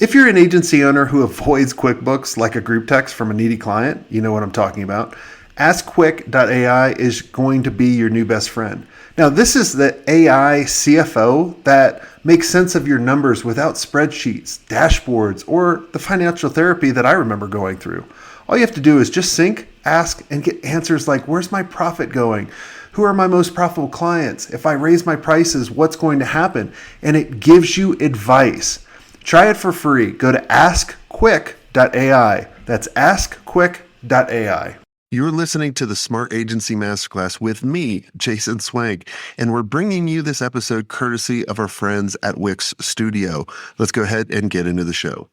If you're an agency owner who avoids QuickBooks like a group text from a needy client, you know what I'm talking about. AskQuick.ai is going to be your new best friend. Now, this is the AI CFO that makes sense of your numbers without spreadsheets, dashboards, or the financial therapy that I remember going through. All you have to do is just sync, ask, and get answers like, where's my profit going? Who are my most profitable clients? If I raise my prices, what's going to happen? And it gives you advice. Try it for free. Go to askquick.ai. That's askquick.ai. You're listening to the Smart Agency Masterclass with me, Jason Swank, and we're bringing you this episode courtesy of our friends at Wix Studio. Let's go ahead and get into the show.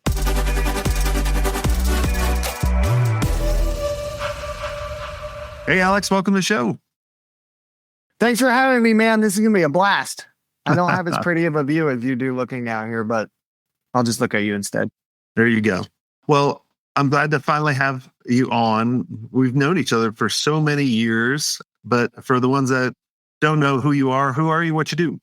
Hey, Alex, welcome to the show. Thanks for having me, man. This is going to be a blast. I don't have as pretty of a view as you do looking out here, but I'll just look at you instead. There you go. Well, I'm glad to finally have you on. We've known each other for so many years, but for the ones that don't know who you are, what you do?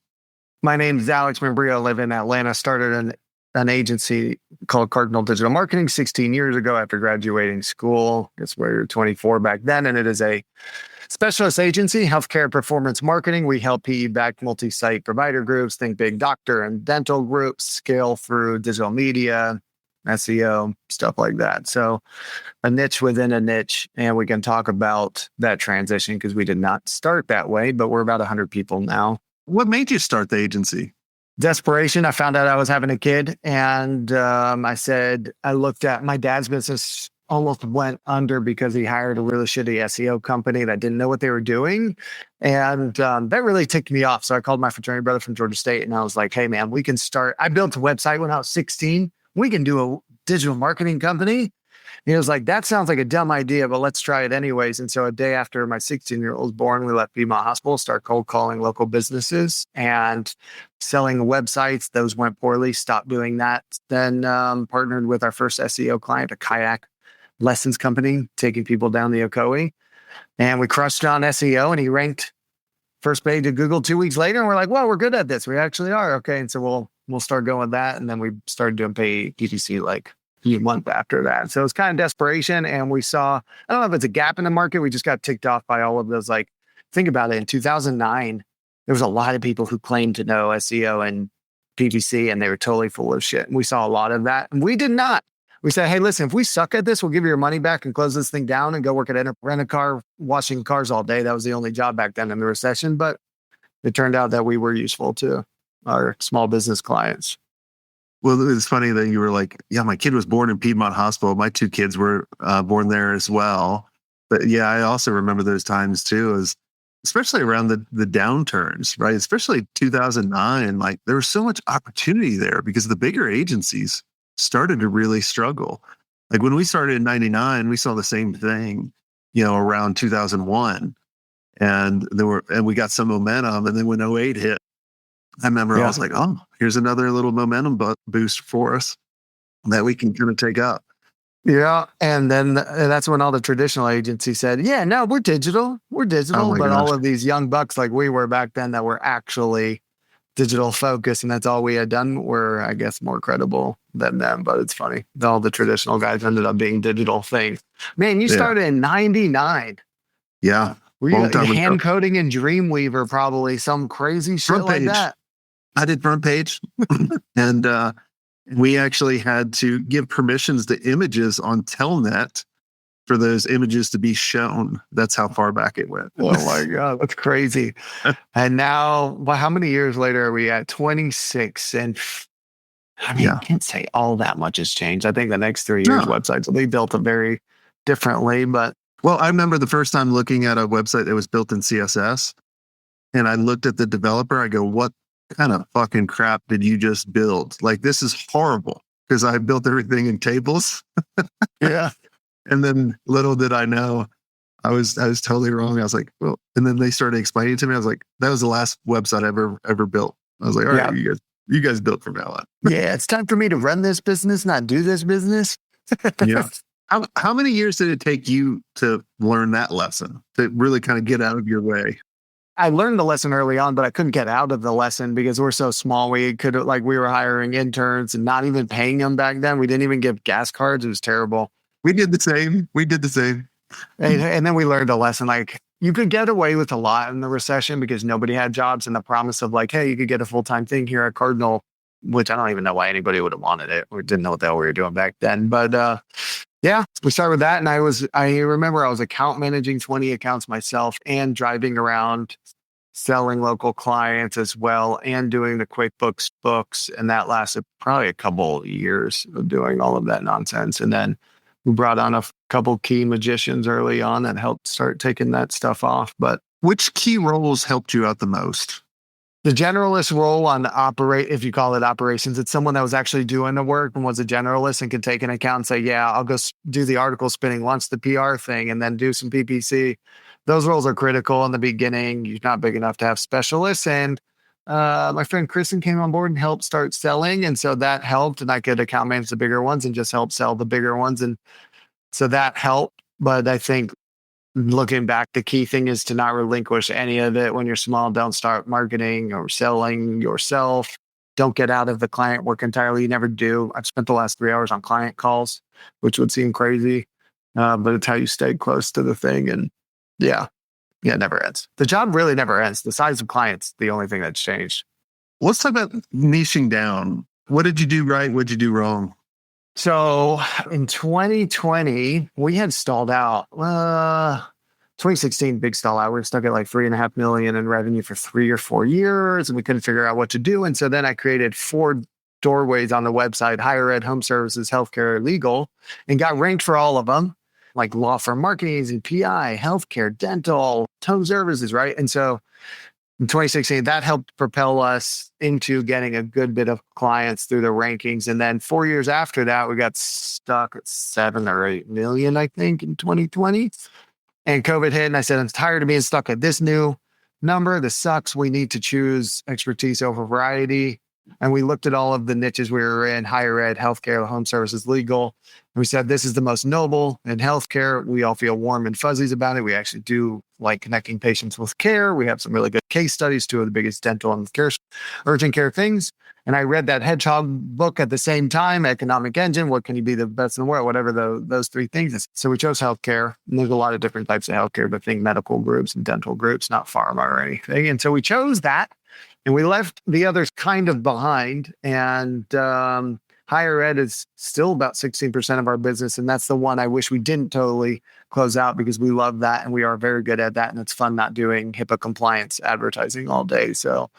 My name is Alex Membrillo. I live in Atlanta. Started an agency called Cardinal Digital Marketing 16 years ago after graduating school. I guess we were 24 back then, and it is a specialist agency, healthcare performance marketing. We help PE-backed multi-site provider groups, think big doctor and dental groups, scale through digital media, SEO, stuff like that. So a niche within a niche, and we can talk about that transition because we did not start that way, but we're about 100 people now. What made you start the agency? Desperation. I found out I was having a kid, and I looked at my dad's business almost went under because he hired a really shitty SEO company that didn't know what they were doing. And that really ticked me off. So I called my fraternity brother from Georgia State and I was like, hey man, we can start. I built a website when I was 16. We can do a digital marketing company. He was like, that sounds like a dumb idea, but let's try it anyways. And so a day after my 16-year-old was born, we left Piedmont Hospital, start cold calling local businesses and selling websites. Those went poorly, stopped doing that. Then partnered with our first SEO client, a kayak lessons company, taking people down the Ocoee. And we crushed on SEO and he ranked first page of Google 2 weeks later. And we're like, well, we're good at this. We actually are. Okay. And so we'll start going with that. And then we started doing pay PPC like a month after that. So it's kind of desperation. And we saw, I don't know if it's a gap in the market. We just got ticked off by all of those. Like, think about it. In 2009, there was a lot of people who claimed to know SEO and PPC and they were totally full of shit. And we saw a lot of that. And we did not. We said, hey, listen, if we suck at this, we'll give you your money back and close this thing down and go work at rent a car, washing cars all day. That was the only job back then in the recession. But it turned out that we were useful to our small business clients. Well, it's funny that you were like, yeah, my kid was born in Piedmont Hospital. My two kids were born there as well. But yeah, I also remember those times too, especially around the downturns, right? Especially 2009, like there was so much opportunity there because the bigger agencies started to really struggle. Like when we started in 99, we saw the same thing, around 2001. And we got some momentum. And then when 08 hit, I remember I was like, oh, here's another little momentum boost for us that we can kind of take up. Yeah. And then that's when all the traditional agencies said, yeah, no, we're digital. We're digital. Oh but gosh. all of these young bucks like we were back then that were actually digital focused, and that's all we had done, were, I guess, more credible than them. But it's funny. All the traditional guys ended up being digital things. Man, you started in 99. Yeah. Were you hand coding in Dreamweaver, probably some crazy shit like that? I did front page. And we actually had to give permissions to images on Telnet for those images to be shown. That's how far back it went. Oh my God, that's crazy. And now, well, how many years later are we at? 26. And I mean, I can't say all that much has changed. I think the next 3 years websites will be built very differently. But well, I remember the first time looking at a website that was built in CSS, and I looked at the developer. I go, what kind of fucking crap did you just build? Like, this is horrible, because I built everything in tables. Yeah. And then little did I know, I was totally wrong. I was like, well, and then they started explaining to me. I was like, that was the last website I ever built. I was like, all right, you guys built from now on. Yeah, it's time for me to run this business, not do this business. Yeah. How many years did it take you to learn that lesson, to really kind of get out of your way? I learned the lesson early on, but I couldn't get out of the lesson because we're so small. We were hiring interns and not even paying them back then. We didn't even give gas cards. It was terrible. We did the same. And then we learned a lesson, like you could get away with a lot in the recession because nobody had jobs, and the promise of like, hey, you could get a full-time thing here at Cardinal, which I don't even know why anybody would have wanted it or didn't know what the hell we were doing back then. But yeah, we started with that. And I remember I was account managing 20 accounts myself and driving around selling local clients as well and doing the QuickBooks books. And that lasted probably a couple of years of doing all of that nonsense. And then we brought on a couple key magicians early on that helped start taking that stuff off. But which key roles helped you out the most? the generalist role on if you call it operations, it's someone that was actually doing the work and was a generalist and can take an account and say, yeah, I'll go do the article spinning, launch the PR thing, and then do some PPC. Those roles are critical in the beginning. You're not big enough to have specialists. And my friend Kristen came on board and helped start selling. And so that helped. And I could account manage the bigger ones and just help sell the bigger ones. And so that helped. But I think looking back, the key thing is to not relinquish any of it when you're small. Don't start marketing or selling yourself. Don't get out of the client work entirely. You never do. I've spent the last 3 hours on client calls, which would seem crazy. But it's how you stay close to the thing. And yeah, it never ends. The job really never ends. The size of clients, the only thing that's changed. Let's talk about niching down. What did you do right? What did you do wrong? So in 2020, we had stalled out. 2016, big stall out. We were stuck at like $3.5 million in revenue for 3 or 4 years, and we couldn't figure out what to do. And so then I created 4 doorways on the website: higher ed, home services, healthcare, legal, and got ranked for all of them, like law firm marketing and PI, healthcare, dental, home services, right? And so in 2016, that helped propel us into getting a good bit of clients through the rankings. And then 4 years after that, we got stuck at 7 or 8 million, I think, in 2020. And COVID hit, and I said, I'm tired of being stuck at this new number. This sucks. We need to choose expertise over variety. And we looked at all of the niches we were in: higher ed, healthcare, home services, legal. And we said, this is the most noble in healthcare. We all feel warm and fuzzies about it. We actually do like connecting patients with care. We have some really good case studies, 2 of the biggest dental and urgent care things. And I read that Hedgehog book at the same time, Economic Engine, What Can You Be the Best in the World, whatever those 3 things is. So we chose healthcare. And there's a lot of different types of healthcare, but think medical groups and dental groups, not pharma or anything. And so we chose that. And we left the others kind of behind. And higher ed is still about 16% of our business. And that's the one I wish we didn't totally close out, because we love that and we are very good at that. And it's fun not doing HIPAA compliance advertising all day. So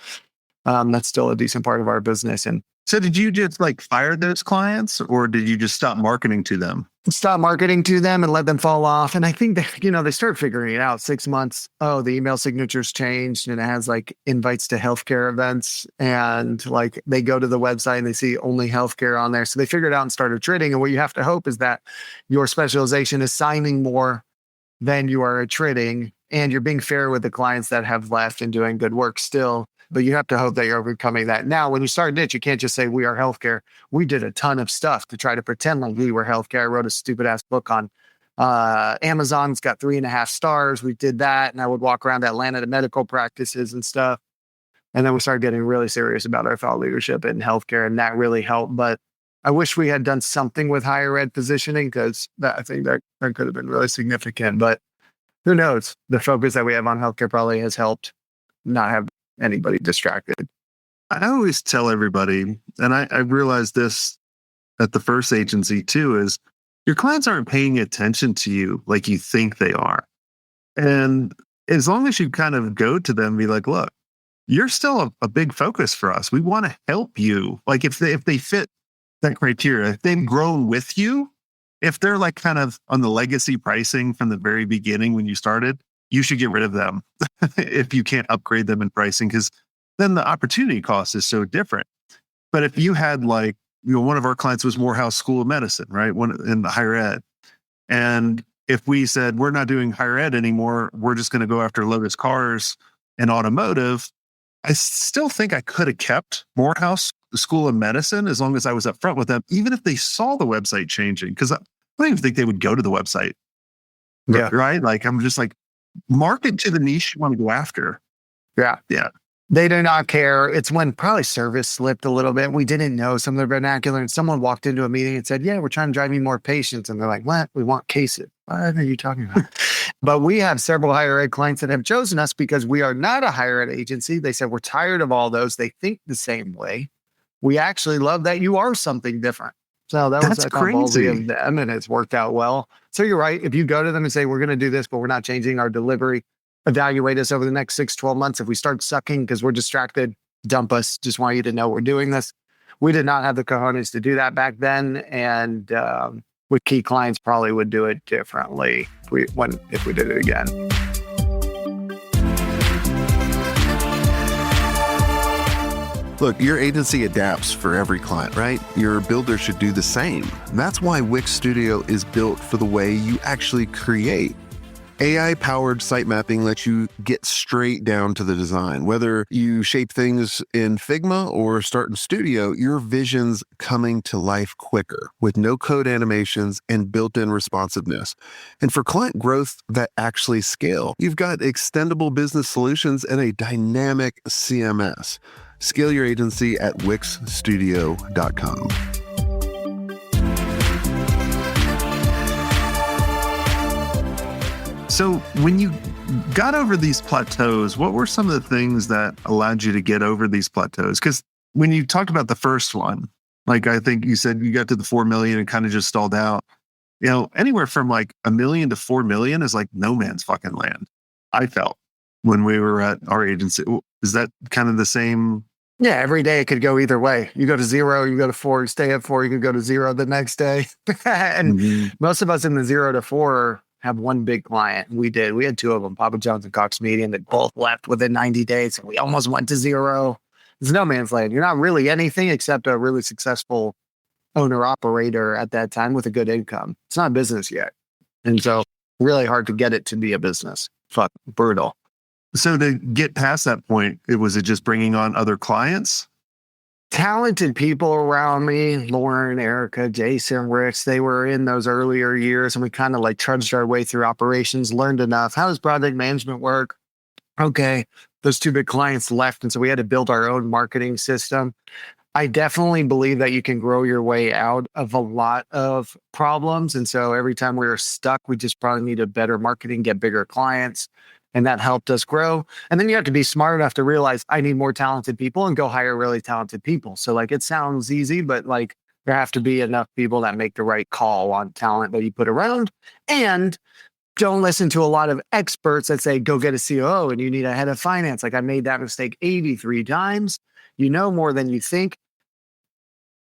that's still a decent part of our business. And so did you just like fire those clients, or did you just stop marketing to them? Stop marketing to them and let them fall off. And I think that, they start figuring it out 6 months. Oh, the email signatures changed and it has like invites to healthcare events. And like they go to the website and they see only healthcare on there. So they figured it out and started trading. And what you have to hope is that your specialization is signing more than you are trading, and you're being fair with the clients that have left and doing good work still. But you have to hope that you're overcoming that. Now, when you start a niche, you can't just say we are healthcare. We did a ton of stuff to try to pretend like we were healthcare. I wrote a stupid ass book on Amazon. It's got 3.5 stars. We did that. And I would walk around Atlanta to medical practices and stuff. And then we started getting really serious about our thought leadership in healthcare. And that really helped. But I wish we had done something with higher ed positioning, because I think that could have been really significant. But who knows? The focus that we have on healthcare probably has helped not have anybody distracted. I always tell everybody, and I realized this at the first agency too, is your clients aren't paying attention to you like you think they are. And as long as you kind of go to them and be like, look, you're still a big focus for us. We want to help you. Like if they fit that criteria, if they've grown with you, if they're like kind of on the legacy pricing from the very beginning when you started, you should get rid of them if you can't upgrade them in pricing, because then the opportunity cost is so different. But if you had like, one of our clients was Morehouse School of Medicine, right? One in the higher ed. And if we said, we're not doing higher ed anymore, we're just going to go after Lotus Cars and automotive, I still think I could have kept Morehouse School of Medicine as long as I was upfront with them, even if they saw the website changing, because I don't even think they would go to the website. Yeah. Right? Like, I'm just like, market to the niche you want to go after. Yeah. Yeah. They do not care. It's when probably service slipped a little bit. We didn't know some of the vernacular, and someone walked into a meeting and said, "Yeah, we're trying to drive you more patients." And they're like, "What? We want cases." What are you talking about? But we have several higher ed clients that have chosen us because we are not a higher ed agency. They said, "We're tired of all those. They think the same way. We actually love that you are something different." So that was, That's I thought, ballsy crazy. of them, and it's worked out well. So you're right. If you go to them and say, "We're going to do this, but we're not changing our delivery, evaluate us over the next 6-12 months. If we start sucking because we're distracted, dump us. Just want you to know we're doing this." We did not have the cojones to do that back then. And with key clients, probably would do it differently if we did it again. Look, your agency adapts for every client, right? Your builder should do the same. That's why Wix Studio is built for the way you actually create. AI-powered site mapping lets you get straight down to the design. Whether you shape things in Figma or start in Studio, your vision's coming to life quicker with no-code animations and built-in responsiveness. And for client growth that actually scale, you've got extendable business solutions and a dynamic CMS. Scale your agency at wixstudio.com. So when you got over these plateaus, what were some of the things that allowed you to get over these plateaus? Because when you talked about the first one, like I think you said you got to the 4 million and kind of just stalled out. You know, anywhere from like 1 million to 4 million is like no man's fucking land. I felt when we were at our agency. Is that kind of the same? Yeah, every day it could go either way. You go to 0, you go to 4, you stay at 4, you could go to 0 the next day. And most of us in the 0 to 4 have one big client. We did. We had 2 of them, Papa John's and Cox Median, that both left within 90 days. And we almost went to 0. It's no man's land. You're not really anything except a really successful owner operator at that time with a good income. It's not a business yet. And so really hard to get it to be a business. Fuck, brutal. So to get past that point, was it just bringing on other clients? Talented people around me, Lauren, Erica, Jason, Rich, they were in those earlier years, and we kind of like trudged our way through operations, learned enough. How does project management work? Okay, those 2 big clients left, and so we had to build our own marketing system. I definitely believe that you can grow your way out of a lot of problems. And so every time we were stuck, we just probably needed better marketing, get bigger clients. And that helped us grow. And then you have to be smart enough to realize I need more talented people and go hire really talented people. So like it sounds easy, but like there have to be enough people that make the right call on talent that you put around. And don't listen to a lot of experts that say, go get a COO and you need a head of finance. Like I made that mistake 83 times. You know more than you think.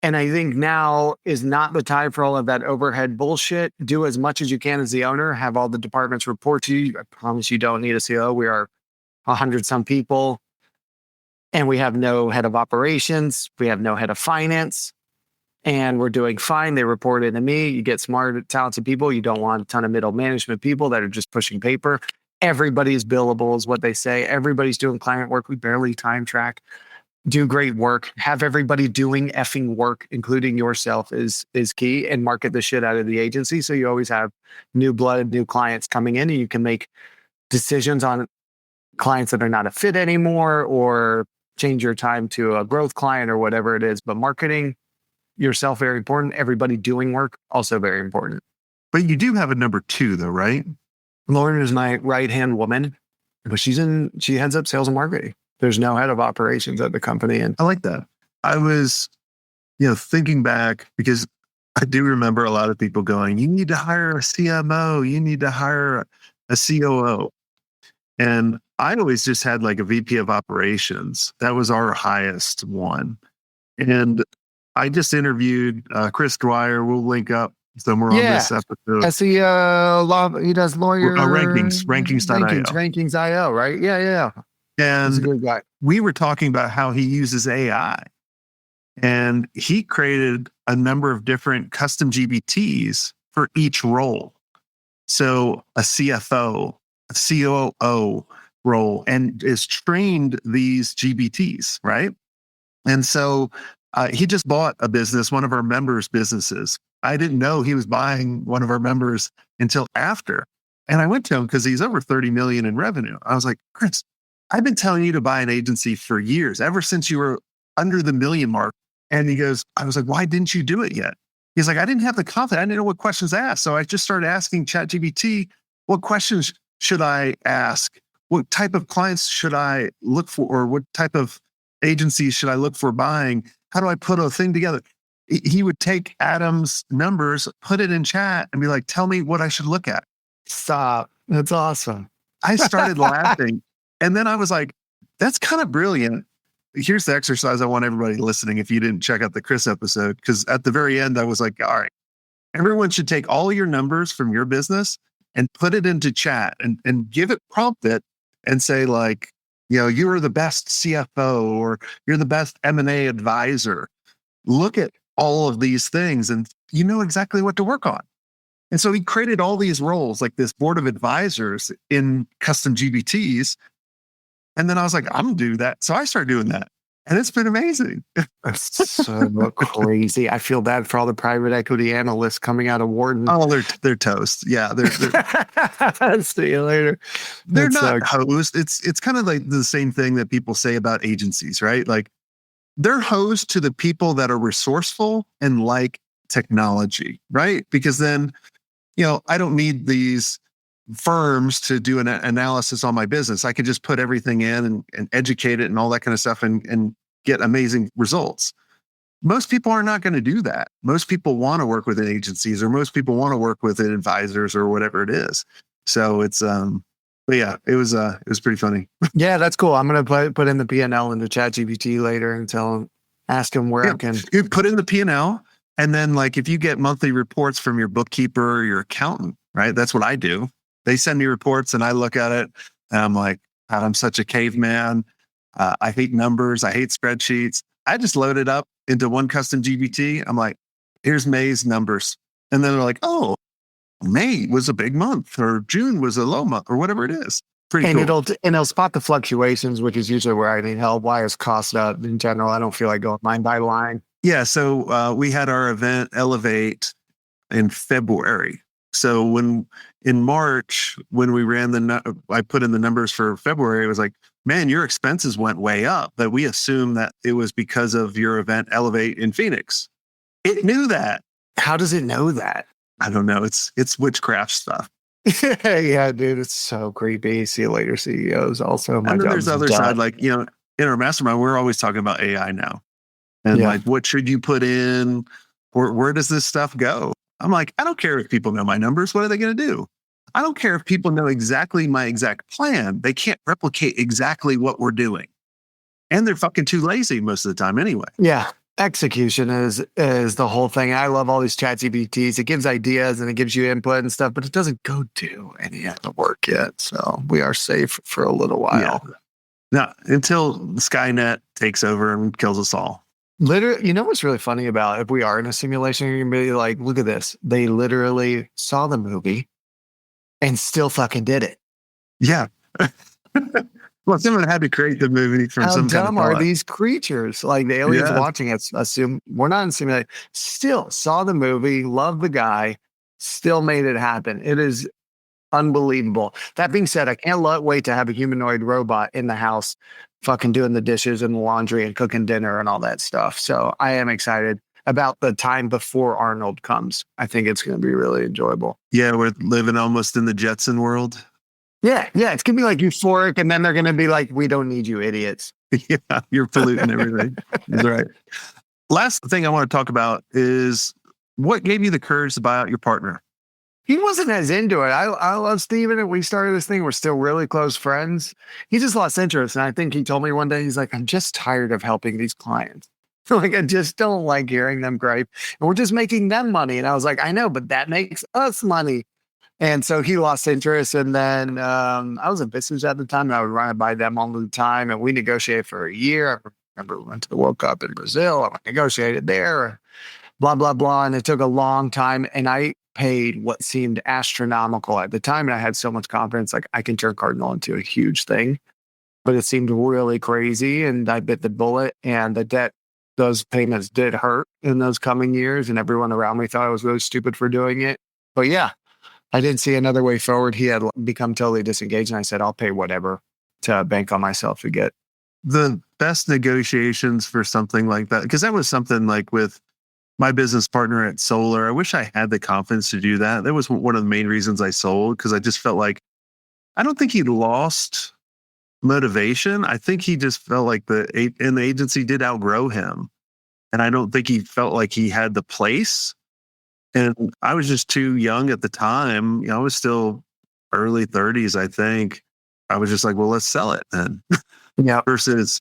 And I think now is not the time for all of that overhead bullshit. Do as much as you can as the owner, have all the departments report to you. I promise you don't need a COO. We are 100 some people and we have no head of operations. We have no head of finance and we're doing fine. They report into me. You get smart, talented people. You don't want a ton of middle management people that are just pushing paper. Everybody's billable is what they say. Everybody's doing client work. We barely time track. Do great work, have everybody doing effing work, including yourself is key, and market the shit out of the agency. So you always have new blood, new clients coming in, and you can make decisions on clients that are not a fit anymore or change your time to a growth client or whatever it is. But marketing yourself, very important. Everybody doing work, also very important. But you do have a number 2 though, right? Lauren is my right-hand woman, but she heads up sales and marketing. There's no head of operations at the company. And I like that. I was, thinking back because I do remember a lot of people going, you need to hire a CMO, you need to hire a COO. And I always just had like a VP of operations. That was our highest one. And I just interviewed Chris Dwyer. We'll link up somewhere on this episode. SEO, he does lawyer rankings.io. Rankings.io, right? Yeah. He's a And good guy. we were talking about how he uses AI. And he created a number of different custom GPTs for each role. So a CFO, a COO role, and is trained these GPTs, right? And so he just bought a business, one of our members' businesses. I didn't know he was buying one of our members until after. And I went to him because he's over 30 million in revenue. I was like, Chris, I've been telling you to buy an agency for years, ever since you were under the million mark. And he goes, I was like, why didn't you do it yet? He's like, I didn't have the confidence. I didn't know what questions to ask. So I just started asking ChatGPT, what questions should I ask? What type of clients should I look for? Or what type of agencies should I look for buying? How do I put a thing together? He would take Adam's numbers, put it in chat and be like, tell me what I should look at. Stop. That's awesome. I started laughing. And then I was like, that's kind of brilliant. Here's the exercise I want everybody listening if you didn't check out the Chris episode, because at the very end, I was like, all right, everyone should take all your numbers from your business and put it into chat and prompt it and say like, you're the best CFO or you're the best M&A advisor. Look at all of these things and you know exactly what to work on. And so he created all these roles, like this board of advisors in custom GBTs. And then I was like, I'm going to do that. So I started doing that. And it's been amazing. That's so crazy. I feel bad for all the private equity analysts coming out of Wharton. Oh, they're toast. Yeah. They're See you later. They're not hosed. It's kind of like the same thing that people say about agencies, right? Like they're hosed to the people that are resourceful and like technology, right? Because then, I don't need these firms to do an analysis on my business. I could just put everything in and educate it and all that kind of stuff and get amazing results. Most people are not going to do that. Most people want to work with agencies or most people want to work with advisors or whatever it is. So it's, but yeah, it was pretty funny. Yeah, that's cool. I'm going to put in the P&L into ChatGPT later and ask him where I can. You put in the P&L and then like, if you get monthly reports from your bookkeeper or your accountant, right? That's what I do. They send me reports and I look at it and I'm like, God, I'm such a caveman. I hate numbers. I hate spreadsheets. I just load it up into one custom GPT. I'm like, here's May's numbers. And then they're like, oh, May was a big month or June was a low month or whatever it is. Pretty cool. It'll spot the fluctuations, which is usually where I need help. Why is cost up in general? I don't feel like going line by line. Yeah. So we had our event Elevate in February. So in March, when we I put in the numbers for February, it was like, man, your expenses went way up, but we assumed that it was because of your event Elevate in Phoenix. It knew that. How does it know that? I don't know. It's witchcraft stuff. Yeah, dude, it's so creepy. See you later, CEOs. Also, and then there's the other side, like, in our mastermind, we're always talking about AI now. And like, what should you put in? Where does this stuff go? I'm like, I don't care if people know my numbers. What are they going to do? I don't care if people know exactly my exact plan. They can't replicate exactly what we're doing. And they're fucking too lazy most of the time anyway. Yeah. Execution is the whole thing. I love all these ChatGPTs. It gives ideas and it gives you input and stuff, but it doesn't go do any of the work yet. So we are safe for a little while. Yeah. No, until Skynet takes over and kills us all. Literally, what's really funny about if we are in a simulation, you're gonna be like, look at this. They literally saw the movie and still fucking did it. Yeah. Well, someone had to create the movie from some kind of thought. How dumb are these creatures? Like the aliens watching it, assume we're not in simulation. Still saw the movie, loved the guy, still made it happen. It is unbelievable. That being said, I can't wait to have a humanoid robot in the house fucking doing the dishes and the laundry and cooking dinner and all that stuff. So I am excited about the time before Arnold comes. I think it's going to be really enjoyable. Yeah, we're living almost in the Jetson world. Yeah, it's going to be like euphoric, and then they're going to be like, we don't need you idiots. Yeah, you're polluting everything. That's right. Last thing I want to talk about is what gave you the courage to buy out your partner? He wasn't as into it. I love Steven, and we started this thing. We're still really close friends. He just lost interest. And I think he told me one day, he's like, I'm just tired of helping these clients. Like, I just don't like hearing them gripe. And we're just making them money. And I was like, I know, but that makes us money. And so he lost interest. And then I was in business at the time. And I would run it by them all the time. And we negotiated for a year. I remember we went to the World Cup in Brazil. I negotiated there, blah, blah, blah. And it took a long time. And I paid what seemed astronomical at the time. And I had so much confidence, like I can turn Cardinal into a huge thing. But it seemed really crazy. And I bit the bullet. And the debt, those payments did hurt in those coming years. And everyone around me thought I was really stupid for doing it. But yeah, I didn't see another way forward. He had become totally disengaged. And I said, I'll pay whatever to bank on myself to get. The best negotiations for something like that, because that was something like with my business partner at Solar. I wish I had the confidence to do that. That was one of the main reasons I sold, because I just felt like, I don't think he lost motivation. I think he just felt like the agency did outgrow him. And I don't think he felt like he had the place. And I was just too young at the time. You know, I was still early 30s, I think. I was just like, well, let's sell it then. Yeah. Versus,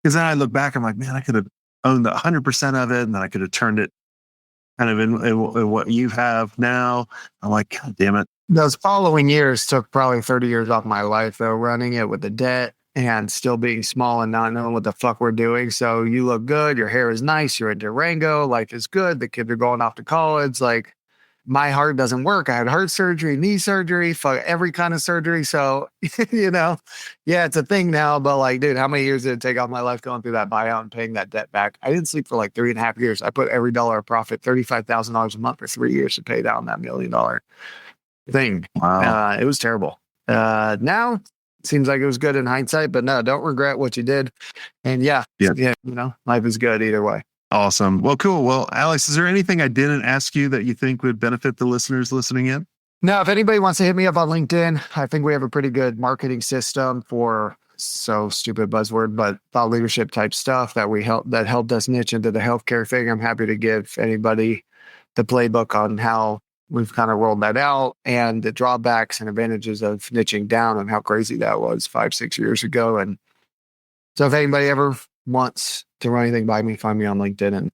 because then I look back, I'm like, man, I could have owned 100% of it, and then I could have turned it kind of in what you have now. I'm like, God damn it. Those following years took probably 30 years off my life, though, running it with the debt and still being small and not knowing what the fuck we're doing. So you look good, your hair is nice, you're in Durango, life is good, the kids are going off to college. Like, my heart doesn't work. I had heart surgery, knee surgery, fuck every kind of surgery. So, you know, yeah, it's a thing now. But like, dude, how many years did it take off my life going through that buyout and paying that debt back? I didn't sleep for like 3.5 years. I put every dollar of profit, $35,000 a month for 3 years to pay down that $1 million thing. Wow. It was terrible. Now it seems like it was good in hindsight, but no, don't regret what you did. And yeah, you know, life is good either way. Awesome. Well, cool. Well, Alex, is there anything I didn't ask you that you think would benefit the listeners listening in? No, if anybody wants to hit me up on LinkedIn, I think we have a pretty good marketing system for, so stupid buzzword, but thought leadership type stuff that helped us niche into the healthcare thing. I'm happy to give anybody the playbook on how we've kind of rolled that out and the drawbacks and advantages of niching down and how crazy that was 5-6 years ago. And so if anybody ever wants to run anything by me, find me on LinkedIn and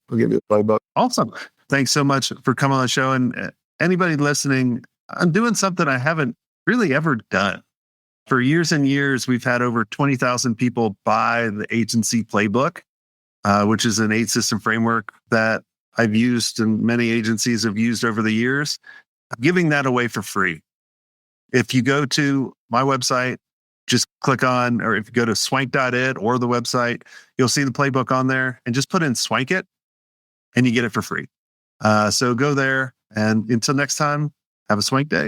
we'll give you the playbook. Awesome. Thanks so much for coming on the show. And anybody listening, I'm doing something I haven't really ever done. For years and years, we've had over 20,000 people buy the agency playbook, which is an 8-system framework that I've used and many agencies have used over the years. I'm giving that away for free. If you go to my website, just click on, or if you go to swank.it or the website, you'll see the playbook on there, and just put in Swank It and you get it for free. So go there, and until next time, have a swank day.